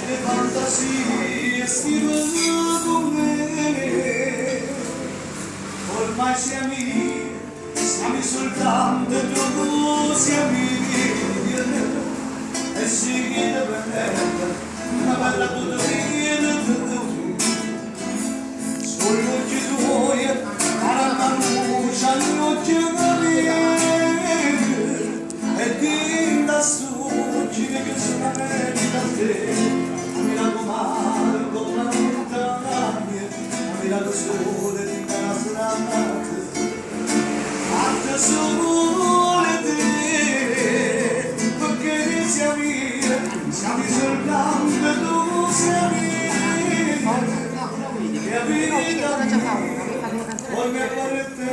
le fantasie scrivono con me, ormai siamo soltanto tu siamo e si chiede per me, una bella tutela sugli occhi tuoi, alla luce, agli occhi e ti da su, ci che sono bene da te, mi raccomando con la montagna, mi raccomando sole di casa, a sole te, perché siamo soltanto tu siamo, e a vita poi mi appare te.